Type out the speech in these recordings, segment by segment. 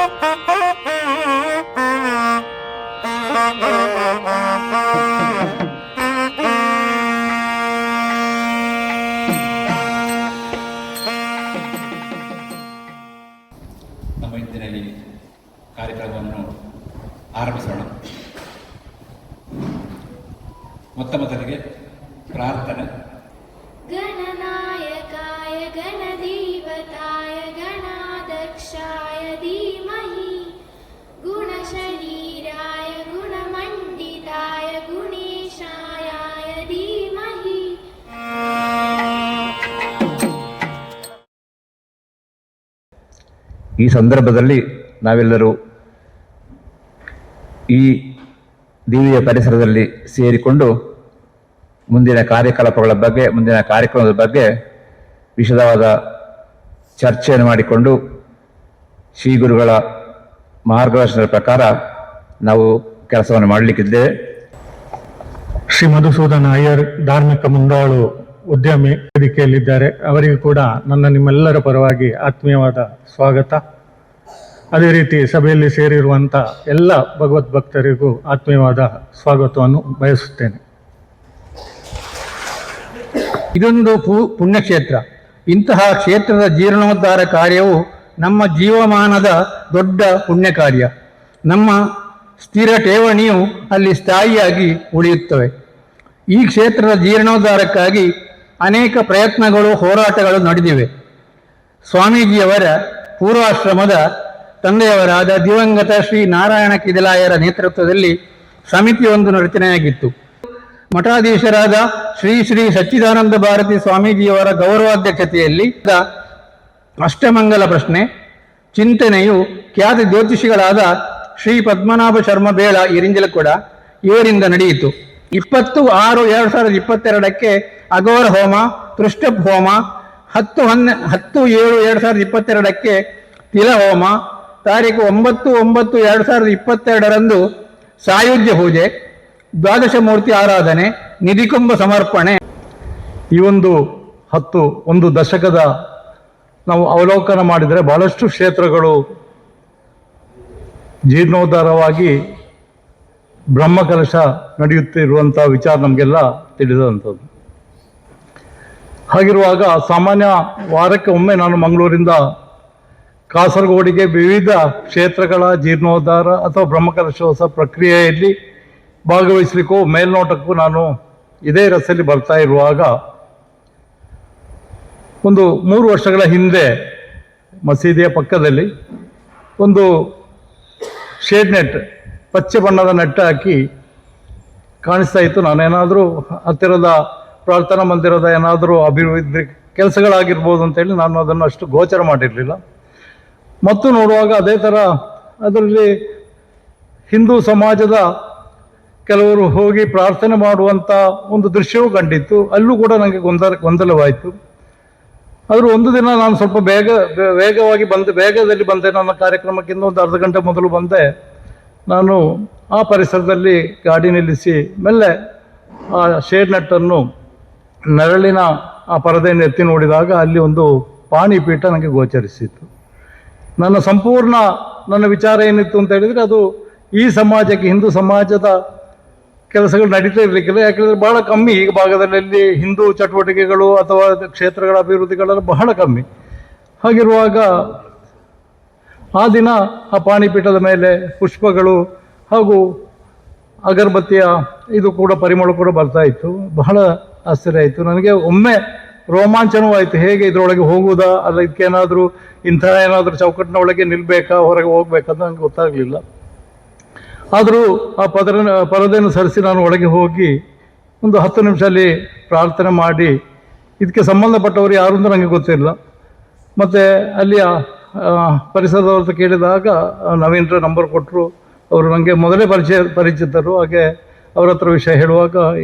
ನಮ್ಮ ಇಂದಿನ ಈ ಕಾರ್ಯಕ್ರಮವನ್ನು ಆರಂಭಿಸೋಣ. ಮೊದಲಿಗೆ ಪ್ರಾರ್ಥನೆ. ಗಣನಾಯಕಾಯ ಗಣದೇವತಾಯ ಗಣಾಧ್ಯಕ್ಷಾಯ ಧೀಮಹಿ ಗುಣಶರೀರಾಯ ಗುಣಮಂಡಿತಾಯ ಗುಣೇಶಾಯ ಧೀಮಹಿ. ಈ ಸಂದರ್ಭದಲ್ಲಿ ನಾವೆಲ್ಲರೂ ಈ ದಿವ್ಯ ಪರಿಸರದಲ್ಲಿ ಸೇರಿಕೊಂಡು ಮುಂದಿನ ಕಾರ್ಯಕಲಾಪಗಳ ಬಗ್ಗೆ, ಮುಂದಿನ ಕಾರ್ಯಕ್ರಮದ ಬಗ್ಗೆ ವಿಶದವಾದ ಚರ್ಚೆಯನ್ನು ಮಾಡಿಕೊಂಡು ಶ್ರೀ ಗುರುಗಳ ಮಾರ್ಗದರ್ಶನದ ಪ್ರಕಾರ ನಾವು ಕೆಲಸವನ್ನು ಮಾಡಲಿಕ್ಕಿದ್ದೇವೆ. ಶ್ರೀ ಮಧುಸೂದನ್ ಅಯ್ಯರ್ ಧಾರ್ಮಿಕ ಮುಂದಾಳು ಉದ್ಯಮಿ ವೇದಿಕೆಯಲ್ಲಿದ್ದಾರೆ. ಅವರಿಗೂ ಕೂಡ ನಿಮ್ಮೆಲ್ಲರ ಪರವಾಗಿ ಆತ್ಮೀಯವಾದ ಸ್ವಾಗತ. ಅದೇ ರೀತಿ ಸಭೆಯಲ್ಲಿ ಸೇರಿರುವಂಥ ಎಲ್ಲ ಭಗವದ್ ಭಕ್ತರಿಗೂ ಆತ್ಮೀಯವಾದ ಸ್ವಾಗತವನ್ನು ಬಯಸುತ್ತೇನೆ. ಇದೊಂದು ಪುಣ್ಯಕ್ಷೇತ್ರ. ಇಂತಹ ಕ್ಷೇತ್ರದ ಜೀರ್ಣೋದ್ಧಾರ ಕಾರ್ಯವು ನಮ್ಮ ಜೀವಮಾನದ ದೊಡ್ಡ ಪುಣ್ಯ ಕಾರ್ಯ. ನಮ್ಮ ಸ್ಥಿರ ಠೇವಣಿಯು ಅಲ್ಲಿ ಸ್ಥಾಯಿಯಾಗಿ ಉಳಿಯುತ್ತವೆ. ಈ ಕ್ಷೇತ್ರದ ಜೀರ್ಣೋದ್ಧಾರಕ್ಕಾಗಿ ಅನೇಕ ಪ್ರಯತ್ನಗಳು, ಹೋರಾಟಗಳು ನಡೆದಿವೆ. ಸ್ವಾಮೀಜಿಯವರ ಪೂರ್ವಾಶ್ರಮದ ತಂದೆಯವರಾದ ದಿವಂಗತ ಶ್ರೀ ನಾರಾಯಣ ಕಿದಲಾಯರ ನೇತೃತ್ವದಲ್ಲಿ ಸಮಿತಿಯೊಂದು ರಚನೆಯಾಗಿತ್ತು. ಮಠಾಧೀಶರಾದ ಶ್ರೀ ಶ್ರೀ ಸಚ್ಚಿದಾನಂದ ಭಾರತಿ ಸ್ವಾಮೀಜಿಯವರ ಗೌರವಾಧ್ಯಕ್ಷತೆಯಲ್ಲಿ ಅಷ್ಟಮಂಗಲ ಪ್ರಶ್ನೆ ಚಿಂತನೆಯು ಖ್ಯಾತ ಜ್ಯೋತಿಷಿಗಳಾದ ಶ್ರೀ ಪದ್ಮನಾಭ ಶರ್ಮ ಬೇಳ ಇರಿಂಜಲಕೊಡ ಇವರಿಂದ ನಡೆಯಿತು. 20/6/2022 ಅಘೋರ ಹೋಮ, ತೃಷ್ಟಪ್ ಹೋಮ, 10/7/2022 ತಿಲ ಹೋಮ, ತಾರೀಕು 9/9/2022 ಸಾಯುಜ್ಯ ಪೂಜೆ, ದ್ವಾದಶ ಮೂರ್ತಿ ಆರಾಧನೆ, ನಿಧಿಕುಂಭ ಸಮರ್ಪಣೆ. ಈ ಒಂದು ದಶಕದ ನಾವು ಅವಲೋಕನ ಮಾಡಿದರೆ ಬಹಳಷ್ಟು ಕ್ಷೇತ್ರಗಳು ಜೀರ್ಣೋದ್ಧಾರವಾಗಿ ಬ್ರಹ್ಮಕಲಶ ನಡೆಯುತ್ತಿರುವಂಥ ವಿಚಾರ ನಮಗೆಲ್ಲ ತಿಳಿದಂಥದ್ದು. ಹಾಗಿರುವಾಗ ಸಾಮಾನ್ಯ ವಾರಕ್ಕೆ ಒಮ್ಮೆ ನಾನು ಮಂಗಳೂರಿಂದ ಕಾಸರಗೋಡಿಗೆ ವಿವಿಧ ಕ್ಷೇತ್ರಗಳ ಜೀರ್ಣೋದ್ಧಾರ ಅಥವಾ ಬ್ರಹ್ಮಕಲಶೋತ್ಸವ ಪ್ರಕ್ರಿಯೆಯಲ್ಲಿ ಭಾಗವಹಿಸಲಿಕ್ಕೂ ಮೇಲ್ನೋಟಕ್ಕೂ ನಾನು ಇದೇ ರಸ್ತೆಯಲ್ಲಿ ಬರ್ತಾ ಇರುವಾಗ ಒಂದು 3 ವರ್ಷಗಳ ಹಿಂದೆ ಮಸೀದಿಯ ಪಕ್ಕದಲ್ಲಿ ಒಂದು ಶೇಡ್ ನೆಟ್, ಪಚ್ಚೆ ಬಣ್ಣದ ನೆಟ್ ಹಾಕಿ ಕಾಣಿಸ್ತಾ ಇತ್ತು. ನಾನೇನಾದರೂ ಹತ್ತಿರದ ಪ್ರಾರ್ಥನಾ ಮಂದಿರದ ಏನಾದರೂ ಅಭಿವೃದ್ಧಿ ಕೆಲಸಗಳಾಗಿರ್ಬೋದು ಅಂತೇಳಿ ನಾನು ಅದನ್ನು ಅಷ್ಟು ಗೋಚರ ಮಾಡಿರಲಿಲ್ಲ. ಮತ್ತು ನೋಡುವಾಗ ಅದೇ ಥರ ಅದರಲ್ಲಿ ಹಿಂದೂ ಸಮಾಜದ ಕೆಲವರು ಹೋಗಿ ಪ್ರಾರ್ಥನೆ ಮಾಡುವಂಥ ಒಂದು ದೃಶ್ಯವೂ ಕಂಡಿತ್ತು. ಅಲ್ಲೂ ಕೂಡ ನನಗೆ ಗೊಂದಲವಾಯಿತು. ಆದರೂ ಒಂದು ದಿನ ನಾನು ಸ್ವಲ್ಪ ವೇಗದಲ್ಲಿ ಬಂದೆ. ನನ್ನ ಕಾರ್ಯಕ್ರಮಕ್ಕಿಂತ ಒಂದು ಅರ್ಧ ಗಂಟೆ ಮೊದಲು ಬಂದೆ. ನಾನು ಆ ಪರಿಸರದಲ್ಲಿ ಗಾಡಿ ನಿಲ್ಲಿಸಿ ಮೆಲ್ಲೆ ಆ ಶೇಡ್ ನೆಟ್ಟನ್ನು, ನೆರಳಿನ ಆ ಪರದೆಯನ್ನು ಎತ್ತಿ ನೋಡಿದಾಗ ಅಲ್ಲಿ ಒಂದು ಪಾಣಿಪೀಠ ನನಗೆ ಗೋಚರಿಸಿತ್ತು. ನನ್ನ ವಿಚಾರ ಏನಿತ್ತು ಅಂತ ಹೇಳಿದರೆ, ಅದು ಈ ಸಮಾಜಕ್ಕೆ, ಹಿಂದೂ ಸಮಾಜದ ಕೆಲಸಗಳು ನಡೀತಾ ಇರಲಿಕ್ಕಿಲ್ಲ. ಯಾಕೆಂದರೆ ಬಹಳ ಕಮ್ಮಿ ಈಗ ಭಾಗದಲ್ಲಿ ಹಿಂದೂ ಚಟುವಟಿಕೆಗಳು ಅಥವಾ ಕ್ಷೇತ್ರಗಳ ಅಭಿವೃದ್ಧಿಗಳೆಲ್ಲ ಬಹಳ ಕಮ್ಮಿ. ಹಾಗಿರುವಾಗ ಆ ದಿನ ಆ ಪಾಣಿಪೀಠದ ಮೇಲೆ ಪುಷ್ಪಗಳು ಹಾಗೂ ಅಗರಬತ್ತಿಯ ಇದು ಕೂಡ ಪರಿಮಳ ಕೂಡ ಬರ್ತಾ ಇತ್ತು. ಬಹಳ ಆಶ್ಚರ್ಯ ಆಯಿತು ನನಗೆ. ಒಮ್ಮೆ ರೋಮಾಂಚನವೂ ಆಯಿತು. ಹೇಗೆ ಇದರೊಳಗೆ ಹೋಗುವುದಾ, ಅಲ್ಲ ಇದಕ್ಕೇನಾದರೂ ಇಂತಹ ಏನಾದರೂ ಚೌಕಟ್ಟಿನ ಒಳಗೆ ನಿಲ್ಲಬೇಕಾ, ಹೊರಗೆ ಹೋಗ್ಬೇಕಂತ ನನಗೆ ಗೊತ್ತಾಗಲಿಲ್ಲ. ಆದರೂ ಆ ಪರದೆಯನ್ನು ಸರಿಸಿ ನಾನು ಒಳಗೆ ಹೋಗಿ ಒಂದು 10 ನಿಮಿಷದಲ್ಲಿ ಪ್ರಾರ್ಥನೆ ಮಾಡಿ, ಇದಕ್ಕೆ ಸಂಬಂಧಪಟ್ಟವರು ಯಾರು ಅಂತ ನನಗೆ ಗೊತ್ತಿಲ್ಲ. ಮತ್ತು ಅಲ್ಲಿಯ ಪರಿಸರದವ್ರ ಕೇಳಿದಾಗ ನವೀನ್ರ ನಂಬರ್ ಕೊಟ್ಟರು. ಅವರು ನನಗೆ ಮೊದಲೇ ಪರಿಚಿತರು. ಹಾಗೆ ಅವರ ಹತ್ರ ವಿಷಯ ಹೇಳುವಾಗ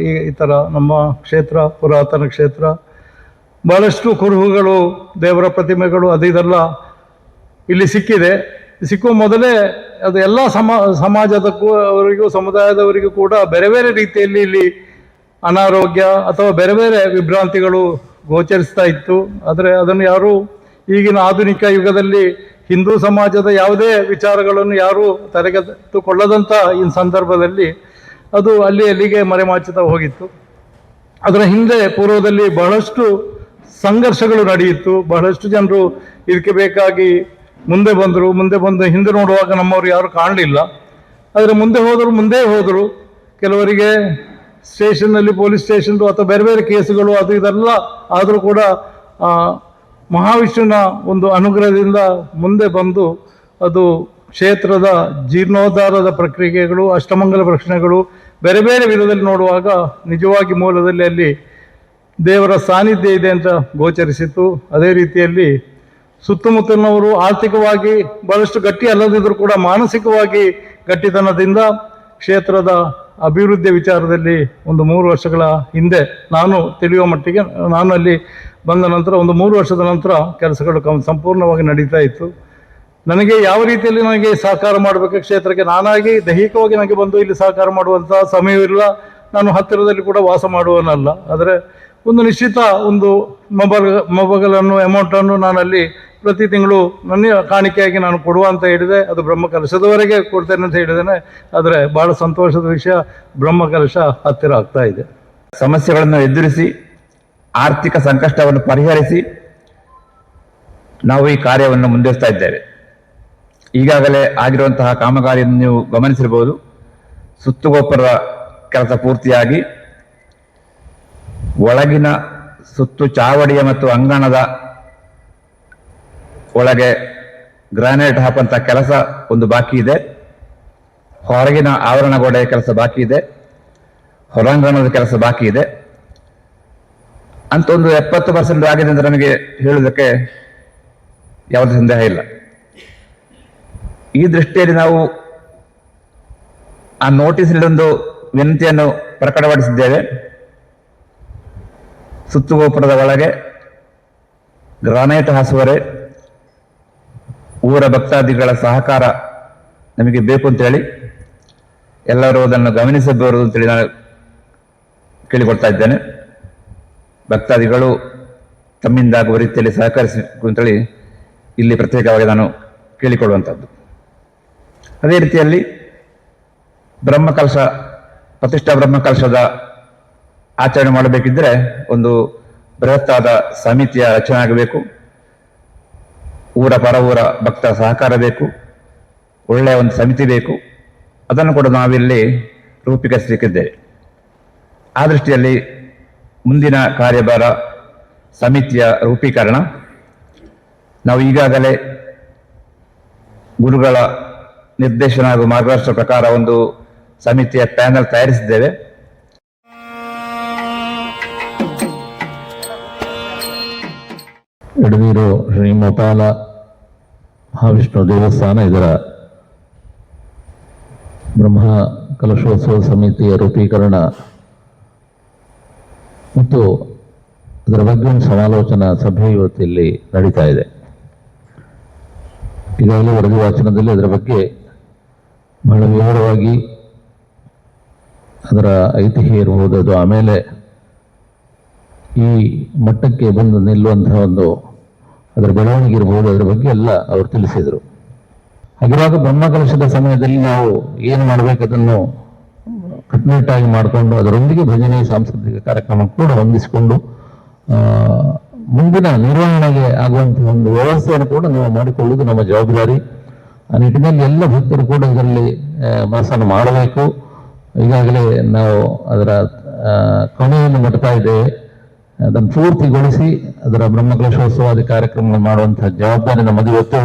ಈ ಥರ ನಮ್ಮ ಕ್ಷೇತ್ರ ಪುರಾತನ ಕ್ಷೇತ್ರ, ಭಾಳಷ್ಟು ಕುರುಹುಗಳು, ದೇವರ ಪ್ರತಿಮೆಗಳು ಇದೆಲ್ಲ ಇಲ್ಲಿ ಸಿಕ್ಕಿದೆ. ಸಿಕ್ಕುವ ಮೊದಲೇ ಅದು ಎಲ್ಲ ಸಮಾಜದಕ್ಕೂ ಅವರಿಗೂ ಸಮುದಾಯದವರಿಗೂ ಕೂಡ ಬೇರೆ ಬೇರೆ ರೀತಿಯಲ್ಲಿ ಇಲ್ಲಿ ಅನಾರೋಗ್ಯ ಅಥವಾ ಬೇರೆ ಬೇರೆ ವಿಭ್ರಾಂತಿಗಳು ಗೋಚರಿಸ್ತಾ ಇತ್ತು. ಆದರೆ ಅದನ್ನು ಯಾರೂ ಈಗಿನ ಆಧುನಿಕ ಯುಗದಲ್ಲಿ ಹಿಂದೂ ಸಮಾಜದ ಯಾವುದೇ ವಿಚಾರಗಳನ್ನು ಯಾರೂ ತಲೆಗೆತ್ತಿಕೊಳ್ಳದಂಥ ಈ ಸಂದರ್ಭದಲ್ಲಿ ಅದು ಅಲ್ಲಿಗೆ ಮರೆಮಾಚುತ್ತಾ ಹೋಗಿತ್ತು. ಅದರ ಹಿಂದೆ ಪೂರ್ವದಲ್ಲಿ ಬಹಳಷ್ಟು ಸಂಘರ್ಷಗಳು ನಡೆಯಿತು. ಬಹಳಷ್ಟು ಜನರು ಇದಕ್ಕೆ ಬೇಕಾಗಿ ಮುಂದೆ ಬಂದು ಹಿಂದೆ ನೋಡುವಾಗ ನಮ್ಮವರು ಯಾರು ಕಾಣಲಿಲ್ಲ. ಆದರೆ ಮುಂದೆ ಹೋದರು. ಕೆಲವರಿಗೆ ಸ್ಟೇಷನ್ನಲ್ಲಿ ಪೊಲೀಸ್ ಸ್ಟೇಷನ್ದು ಅಥವಾ ಬೇರೆ ಬೇರೆ ಕೇಸುಗಳು ಅದು ಇದೆಲ್ಲ ಆದರೂ ಕೂಡ ಮಹಾವಿಷ್ಣುವಿನ ಒಂದು ಅನುಗ್ರಹದಿಂದ ಮುಂದೆ ಬಂದು ಅದು ಕ್ಷೇತ್ರದ ಜೀರ್ಣೋದ್ಧಾರದ ಪ್ರಕ್ರಿಯೆಗಳು, ಅಷ್ಟಮಂಗಲ ಪ್ರಶ್ನೆಗಳು ಬೇರೆ ಬೇರೆ ವಿಧದಲ್ಲಿ ನೋಡುವಾಗ ನಿಜವಾಗಿ ಮೂಲದಲ್ಲಿ ಅಲ್ಲಿ ದೇವರ ಸಾನ್ನಿಧ್ಯ ಇದೆ ಅಂತ ಗೋಚರಿಸಿತು. ಅದೇ ರೀತಿಯಲ್ಲಿ ಸುತ್ತಮುತ್ತಲಿನವರು ಆರ್ಥಿಕವಾಗಿ ಬಹಳಷ್ಟು ಗಟ್ಟಿ ಅಲ್ಲದಿದ್ದರೂ ಕೂಡ ಮಾನಸಿಕವಾಗಿ ಗಟ್ಟಿತನದಿಂದ ಕ್ಷೇತ್ರದ ಅಭಿವೃದ್ಧಿ ವಿಚಾರದಲ್ಲಿ ಒಂದು 3 ವರ್ಷಗಳ ಹಿಂದೆ ನಾನು ತಿಳಿಯುವ ಮಟ್ಟಿಗೆ ನಾನು ಅಲ್ಲಿ ಬಂದ ನಂತರ ಒಂದು 3 ವರ್ಷದ ನಂತರ ಕೆಲಸಗಳು ಸಂಪೂರ್ಣವಾಗಿ ನಡೀತಾ ಇತ್ತು. ನನಗೆ ಯಾವ ರೀತಿಯಲ್ಲಿ ನನಗೆ ಸಹಕಾರ ಮಾಡಬೇಕು ಕ್ಷೇತ್ರಕ್ಕೆ, ನಾನಾಗಿ ದೈಹಿಕವಾಗಿ ನನಗೆ ಬಂದು ಇಲ್ಲಿ ಸಹಕಾರ ಮಾಡುವಂಥ ಸಮಯವಿಲ್ಲ. ನಾನು ಹತ್ತಿರದಲ್ಲಿ ಕೂಡ ವಾಸ ಮಾಡುವನಲ್ಲ. ಆದರೆ ಒಂದು ನಿಶ್ಚಿತ ಒಂದು ಮೊಬೈಲನ್ನು ಅಮೌಂಟನ್ನು ನಾನಲ್ಲಿ ಪ್ರತಿ ತಿಂಗಳು ನನ್ನ ಕಾಣಿಕೆಯಾಗಿ ನಾನು ಕೊಡುವ ಅಂತ ಹೇಳಿದೆ. ಅದು ಬ್ರಹ್ಮಕಲಶದವರೆಗೆ ಕೊಡ್ತೇನೆ ಅಂತ ಹೇಳಿದ್ದೇನೆ. ಆದರೆ ಬಹಳ ಸಂತೋಷದ ವಿಷಯ, ಬ್ರಹ್ಮಕಲಶ ಹತ್ತಿರ ಆಗ್ತಾ ಇದೆ. ಸಮಸ್ಯೆಗಳನ್ನು ಎದುರಿಸಿ ಆರ್ಥಿಕ ಸಂಕಷ್ಟವನ್ನು ಪರಿಹರಿಸಿ ನಾವು ಈ ಕಾರ್ಯವನ್ನು ಮುಂದುವರಿಸ್ತಾ ಇದ್ದೇವೆ. ಈಗಾಗಲೇ ಆಗಿರುವಂತಹ ಕಾಮಗಾರಿಯನ್ನು ನೀವು ಗಮನಿಸಿರಬಹುದು. ಸುತ್ತುಗೋಪುರದ ಕೆಲಸ ಪೂರ್ತಿಯಾಗಿ ಒಳಗಿನ ಸುತ್ತು ಚಾವಡಿಯ ಮತ್ತು ಅಂಗಣದ ಒಳಗೆ ಗ್ರಾನೈಟ್ ಹಾಕುವಂಥ ಕೆಲಸ ಒಂದು ಬಾಕಿ ಇದೆ. ಹೊರಗಿನ ಆವರಣ ಗೋಡೆಯ ಕೆಲಸ ಬಾಕಿ ಇದೆ. ಹೊರಾಂಗಣದ ಕೆಲಸ ಬಾಕಿ ಇದೆ ಅಂತ ಒಂದು 70% ಆಗಿದೆ ಅಂತ ನನಗೆ ಹೇಳುವುದಕ್ಕೆ ಯಾವುದೇ ಸಂದೇಹ ಇಲ್ಲ. ಈ ದೃಷ್ಟಿಯಲ್ಲಿ ನಾವು ಆ ನೋಟಿಸ್ನಲ್ಲೊಂದು ವಿನಂತಿಯನ್ನು ಪ್ರಕಟಪಡಿಸಿದ್ದೇವೆ. ಸುತ್ತುಗೋಪುರದ ಒಳಗೆ ಗ್ರಾನೈಟ್ ಹಾಸುವರೆ ಊರ ಭಕ್ತಾದಿಗಳ ಸಹಕಾರ ನಮಗೆ ಬೇಕು ಅಂತೇಳಿ ಎಲ್ಲರೂ ಅದನ್ನು ಗಮನಿಸಬಹುದು ಅಂತೇಳಿ ನಾನು ಕೇಳಿಕೊಡ್ತಾ ಇದ್ದೇನೆ. ಭಕ್ತಾದಿಗಳು ತಮ್ಮಿಂದಾಗುವ ರೀತಿಯಲ್ಲಿ ಸಹಕರಿಸಬೇಕು ಅಂತೇಳಿ ಇಲ್ಲಿ ಪ್ರತ್ಯೇಕವಾಗಿ ನಾನು ಕೇಳಿಕೊಳ್ಳುವಂಥದ್ದು. ಅದೇ ರೀತಿಯಲ್ಲಿ ಬ್ರಹ್ಮಕಲಶ ಪ್ರತಿಷ್ಠಾ ಬ್ರಹ್ಮಕಲಶದ ಆಚರಣೆ ಮಾಡಬೇಕಿದ್ದರೆ ಒಂದು ಬೃಹತ್ತಾದ ಸಮಿತಿಯ ರಚನೆ ಆಗಬೇಕು. ಊರ ಪರ ಊರ ಭಕ್ತರ ಸಹಕಾರ ಬೇಕು. ಒಳ್ಳೆಯ ಒಂದು ಸಮಿತಿ ಬೇಕು. ಅದನ್ನು ಕೂಡ ನಾವಿಲ್ಲಿ ರೂಪೀಕರಿಸಲಿಕ್ಕಿದ್ದೇವೆ. ಆ ದೃಷ್ಟಿಯಲ್ಲಿ ಮುಂದಿನ ಕಾರ್ಯಭಾರ ಸಮಿತಿಯ ರೂಪೀಕರಣ. ನಾವು ಈಗಾಗಲೇ ಗುರುಗಳ ನಿರ್ದೇಶನ ಹಾಗೂ ಮಾರ್ಗದರ್ಶನ ಪ್ರಕಾರ ಒಂದು ಸಮಿತಿಯ ಪ್ಯಾನಲ್ ತಯಾರಿಸಿದ್ದೇವೆ. ಎಡನೀರು ಶ್ರೀ ಮೋಪಾಲ ಮಹಾವಿಷ್ಣು ದೇವಸ್ಥಾನ ಇದರ ಬ್ರಹ್ಮ ಕಲಶೋತ್ಸವ ಸಮಿತಿಯ ರೂಪೀಕರಣ ಮತ್ತು ಅದರ ಬಗ್ಗೆ ಒಂದು ಸಮಾಲೋಚನಾ ಸಭೆ ಇವತ್ತು ಇಲ್ಲಿ ನಡೀತಾ ಇದೆ. ಈಗಾಗಲೇ ವರದಿ ವಾಚನದಲ್ಲಿ ಅದರ ಬಗ್ಗೆ ಬಹಳ ವಿವರವಾಗಿ ಅದರ ಐತಿಹ್ಯ ಇರಬಹುದು, ಅದು ಆಮೇಲೆ ಈ ಮಟ್ಟಕ್ಕೆ ಬಂದು ನಿಲ್ಲುವಂತಹ ಒಂದು ಅದರ ಬೆಳವಣಿಗೆ ಇರಬಹುದು, ಅದರ ಬಗ್ಗೆ ಎಲ್ಲ ಅವರು ತಿಳಿಸಿದರು. ಹಾಗಿರುವಾಗ ಬ್ರಹ್ಮಕಲಶದ ಸಮಯದಲ್ಲಿ ನಾವು ಏನು ಮಾಡಬೇಕು ಅದನ್ನು ಕಟ್ಟುನಿಟ್ಟಾಗಿ ಮಾಡಿಕೊಂಡು ಅದರೊಂದಿಗೆ ಭಜನೆ ಸಾಂಸ್ಕೃತಿಕ ಕಾರ್ಯಕ್ರಮ ಕೂಡ ಹೊಂದಿಸಿಕೊಂಡು ಮುಂದಿನ ನಿರ್ವಹಣೆಗೆ ಆಗುವಂತಹ ಒಂದು ವ್ಯವಸ್ಥೆಯನ್ನು ಕೂಡ ನಾವು ಮಾಡಿಕೊಳ್ಳುವುದು ನಮ್ಮ ಜವಾಬ್ದಾರಿ. ಆ ನಿಟ್ಟಿನಲ್ಲಿ ಎಲ್ಲ ಭಕ್ತರು ಕೂಡ ಇದರಲ್ಲಿ ಮನಸ್ಸನ್ನು ಮಾಡಬೇಕು. ಈಗಾಗಲೇ ನಾವು ಅದರ ಕೊನೆಯನ್ನು ಮುಟ್ತಾ ಇದ್ದೇವೆ. ಅದನ್ನು ಪೂರ್ತಿಗೊಳಿಸಿ ಅದರ ಬ್ರಹ್ಮಕಲಶೋತ್ಸವಾದಿ ಕಾರ್ಯಕ್ರಮ ಮಾಡುವಂತಹ ಜವಾಬ್ದಾರಿ ನಮ್ಮದು. ಇವತ್ತು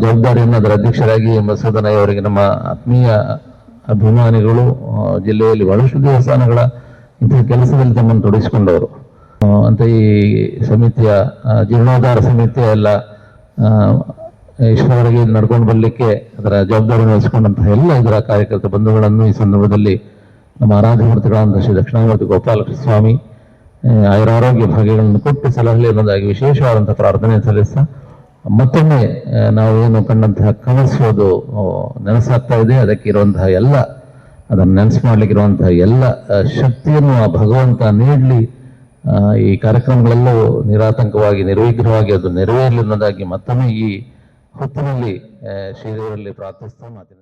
ಜವಾಬ್ದಾರಿಯನ್ನು ಅದರ ಅಧ್ಯಕ್ಷರಾಗಿ ಮಸೂದನಯ್ಯ ಅವರಿಗೆ, ನಮ್ಮ ಆತ್ಮೀಯ ಅಭಿಮಾನಿಗಳು, ಜಿಲ್ಲೆಯಲ್ಲಿ ಬಹಳಷ್ಟು ದೇವಸ್ಥಾನಗಳ ಇಂತಹ ಕೆಲಸದಲ್ಲಿ ತಮ್ಮನ್ನು ತೊಡಗಿಸಿಕೊಂಡವರು ಅಂತ ಈ ಸಮಿತಿಯ ಜೀರ್ಣೋದ್ಧಾರ ಸಮಿತಿಯ ಎಲ್ಲ ಇಷ್ಟರವರೆಗೆ ನಡ್ಕೊಂಡು ಬರಲಿಕ್ಕೆ ಅದರ ಜವಾಬ್ದಾರಿ ವಹಿಸಿಕೊಂಡಂತಹ ಎಲ್ಲ ಇದರ ಕಾರ್ಯಕರ್ತ ಬಂಧುಗಳನ್ನು ಈ ಸಂದರ್ಭದಲ್ಲಿ ನಮ್ಮ ಆರಾಧ್ಯ ಮೂರ್ತಿಗಳಾದಂಥ ಶ್ರೀ ದಕ್ಷಿಣಾಮೂರ್ತಿ ಗೋಪಾಲಕೃಷ್ಣ ಸ್ವಾಮಿ ಆಯುರಾರೋಗ್ಯ ಭಾಗ್ಯಗಳನ್ನು ಕೊಟ್ಟು ಸಲಹೆ ಅನ್ನೋದಾಗಿ ವಿಶೇಷವಾದಂತಹ ಪ್ರಾರ್ಥನೆ ಸಲ್ಲಿಸ್ತಾ ಮತ್ತೊಮ್ಮೆ ನಾವು ಏನು ಕಂಡಂತಹ ಕನಸು ಅದು ನೆನಸಾಗ್ತಾ ಇದೆ. ಅದಕ್ಕೆ ಇರುವಂತಹ ಎಲ್ಲ, ಅದನ್ನು ನೆನಸು ಮಾಡ್ಲಿಕ್ಕಿರುವಂತಹ ಎಲ್ಲ ಶಕ್ತಿಯನ್ನು ಆ ಭಗವಂತ ನೀಡಲಿ. ಈ ಕಾರ್ಯಕ್ರಮಗಳೆಲ್ಲವೂ ನಿರಾತಂಕವಾಗಿ ನಿರ್ವಿಘ್ನವಾಗಿ ಅದು ನೆರವೇರಲಿ ಅನ್ನೋದಾಗಿ ಮತ್ತೊಮ್ಮೆ ಈ ಹೊತ್ತಿನಲ್ಲಿ ಶ್ರೀದೇವರಲ್ಲಿ ಪ್ರಾರ್ಥಿಸ್ತಾ ಮಾತಿನ